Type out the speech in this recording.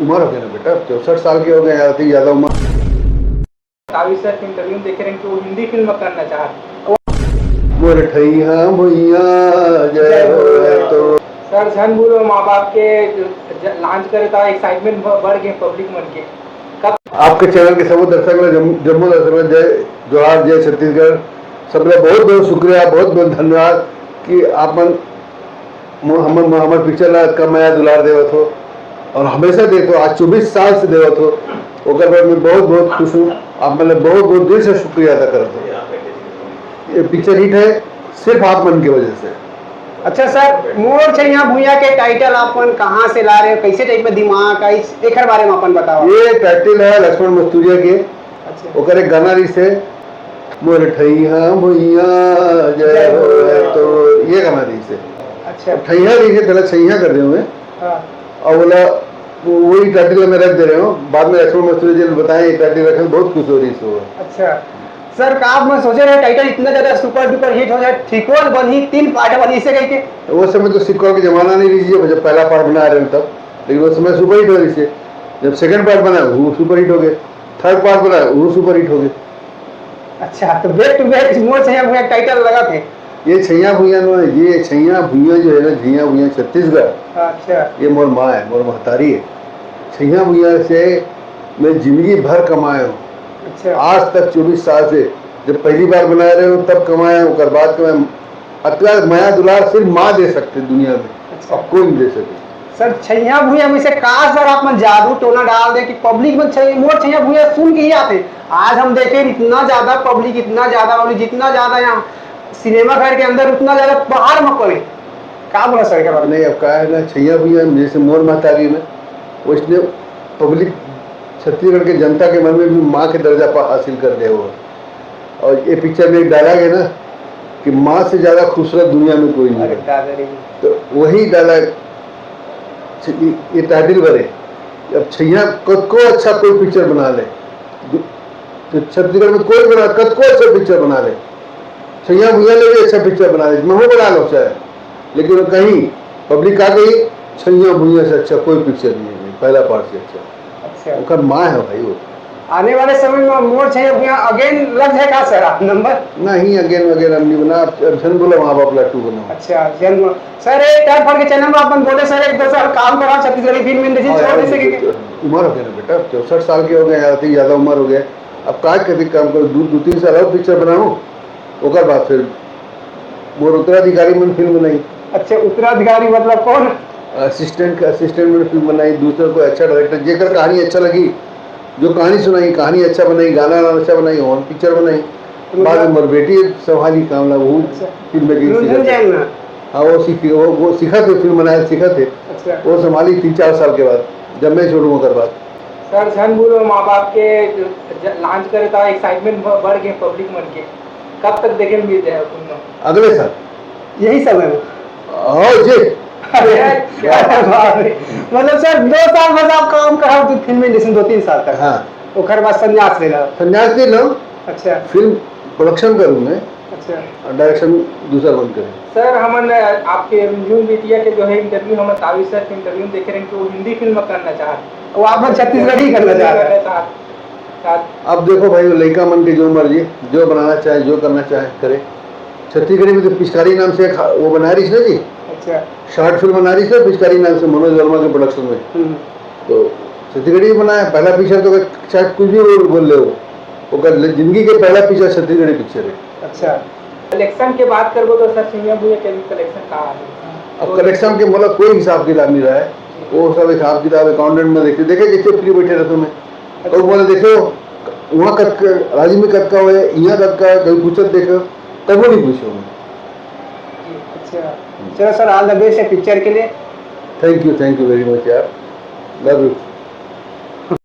उम्र हो गया ना बेटा, 64 साल के हो गए, आती ज्यादा उम्र। सर इंटरव्यू में देखे रहे कि वो हिंदी फिल्म करना चाहते। मोर ठैया भुइया जय हो तो। सर झन बोलो माँ बाप के लॉन्च करे था, एक्साइटमेंट बढ़ गए पब्लिक मन के। कब आपके चैनल के सब दर्शक जम्मू दर्शक जय जोहार, जय छत्तीसगढ़। सबका बहुत बहुत शुक्रिया, बहुत बहुत धन्यवाद कि आप हमारे पिक्चर ला का माया दुलार देवत हो और हमेशा देखो। आज 24 साल से देवत हो, ओकर बाद मैं बहुत बहुत खुश हूँ। आप मैंने बहुत बहुत दिल से शुक्रिया अदा करता हूँ। ये पिक्चर हिट है सिर्फ आप मन की वजह से। अच्छा सर, मोर छैया भुइया के टाइटल अपन कहाँ से ला रहे हो, कैसे टाइप में दिमाग का एक बारे में अपन बताओ। ये टाइटल है लक्ष्मण मस्तूरिया के। अच्छा। ओकर एक गाना रिस है, मोर ठैया भुइया जय हो तो, ये गाना रिस है। अच्छा। ठैया रिस है, पहले छैया कर रहे हुए और बोला वही टाइटल में रख दे रहे हो। बाद में लक्ष्मण मस्तूरिया जी ने बताया ये टाइटल रखने बहुत खुश हो रही है। अच्छा सर, का आप मैं सोचे रहे टाइटल इतना ज्यादा सुपर डुपर हिट हो जाए, सीक्वल बनी 3 पार्ट बनी इसे कह के। वो समय तो सीक्वल का जमाना नहीं रही, जब पहला पार्ट बना रहे तब, लेकिन उस समय सुपर हिट हो रही थी। जब सेकंड पार्ट बना वो सुपर हिट हो गए, थर्ड पार्ट बना वो सुपर हिट हो गए। अच्छा, तो बैक टू बैक मोर छैया भुइया टाइटल लगा थे। ये छैया भुइया ये छैया भुइया जो है ना, छैया भुइया छत्तीसगढ़। अच्छा। ये मोर माँ है, मोर महतारी है। छैया भुइया से मैं जिंदगी भर कमाया हूँ। अच्छा। आज तक 24 साल से, जब पहली बार बना रहे हो तब कमाया, उसके बाद कमाया। अत्यार माया दुलार सिर्फ माँ दे सकते दुनिया में। अच्छा। अब कोई नहीं दे सके। सर छैया भुइया में से कहा सर आप मन जादू टोना डाल दे कि पब्लिक में मोर छैया भुइया सुन के ही आते। आज हम देखें इतना ज्यादा पब्लिक, जितना ज्यादा यहाँ सिनेमा घर के अंदर उतना ज्यादा बाहर में पड़े। क्या बोला सर के बारे में? नहीं, अब क्या है ना, छैया भुइया जैसे मोर महतारी में उसने पब्लिक छत्तीसगढ़ के जनता के मन में भी माँ के दर्जा पर हासिल कर लिया हुआ। और ये पिक्चर में एक डायलॉग है ना कि माँ से ज्यादा खूबसूरत दुनिया में कोई नहीं है। तो वही डायलॉग ये टाइटल बने। अब छैया कद को अच्छा कोई पिक्चर बना ले तो छत्तीसगढ़ में कोई बना कद को अच्छा पिक्चर बना ले, छैया भुइया ले भी अच्छा पिक्चर बना ले, महू बना लो चाहे, लेकिन कहीं पब्लिक आ गई छैया भुइया से अच्छा कोई पिक्चर नहीं है, पहला पार्ट से अच्छा। अच्छा। माँ है भाई वो। आने वाले समय में मोर छैया भुइया अगेन लग जाएगा सर आप नंबर? नहीं, अगेन वगैरह नहीं बना, जन बोला वहाँ बाप लट्टू बना। अच्छा जन सर, एक टाइम फॉर के चैनल में अपन बोले सर एक 2 साल काम करा छत्तीसगढ़ी फिल्म इंडस्ट्री छोड़ दे सके। उम्र हो गया ना बेटा, 64 साल के हो गए, आती ज्यादा उम्र हो गया। अब का कभी काम करो, 2-3 साल और पिक्चर बनाऊं, ओकर बाद फिर मोर उत्तराधिकारी में फिल्म बनाई। अच्छा, उत्तराधिकारी मतलब कौन? असिस्टेंट में फिल्म बनाई, दूसरे को अच्छा डायरेक्टर जेकर कहानी अच्छा लगी, जो कहानी सुनाई, कहानी अच्छा बनाई, गाना अच्छा बनाई और पिक्चर बनाई। बाद में मोर बेटी संभाली काम ला, वो फिल्म मेकिंग। हाँ, वो सीखा थे, फिल्म बनाया सीखा थे। अच्छा। वो संभाली 3-4 साल के बाद, जब मैं छोड़ूंगा कर बाद। सर झन बोलो माँ बाप के लॉन्च करे था, एक्साइटमेंट बढ़ गए पब्लिक मन के। कब तक देखे मिल जाए फिल्म? अगले साल यही समय में? हाँ जी। मतलब सर 2 साल बस आप काम करा तो फिल्म इंडस्ट्री 2-3 साल तक। हाँ। ओकर बाद संन्यास ले लो। संन्यास ले लो। अच्छा। फिल्म प्रोडक्शन करूँ मैं। अच्छा। डायरेक्शन दूसरा बंद करें। सर हमन आपके न्यू मीडिया के जो है इंटरव्यू, हम तावी सर के इंटरव्यू में देखे रहे कि वो हिंदी फिल्म करना चाहते, वो आप छत्तीसगढ़ी करना चाह रहे हैं। अब देखो भाई, लड़का मन के जो मर्जी, जो बनाना चाहे, जो करना चाहे करे। छत्तीसगढ़ी में तो पिचकारी नाम से वो बना रही है ना जी। अच्छा। शॉर्ट फिल्म बना रही है पिचकारी नाम से, मनोज वर्मा के प्रोडक्शन में। तो छत्तीसगढ़ी बनाया पहला पिक्चर, तो शायद कुछ भी बोल ले वो जिंदगी के पहला पिक्चर छत्तीसगढ़ी पिक्चर है। अच्छा। कलेक्शन के बात करबो तो सर छैया भुइया के कलेक्शन कहाँ है? अब कलेक्शन के मतलब कोई हिसाब किताब नहीं रहा है, वो सब हिसाब किताब अकाउंटेंट में देखे जैसे फ्री बैठे रहते में। तो बोले देखो वहाँ कद राज्य में कद का हुआ है, यहाँ कद का कभी पूछत देखो, तब वो नहीं पूछो। अच्छा चलो सर, ऑल द बेस्ट है पिक्चर के लिए। थैंक यू वेरी मच यार, लव यू।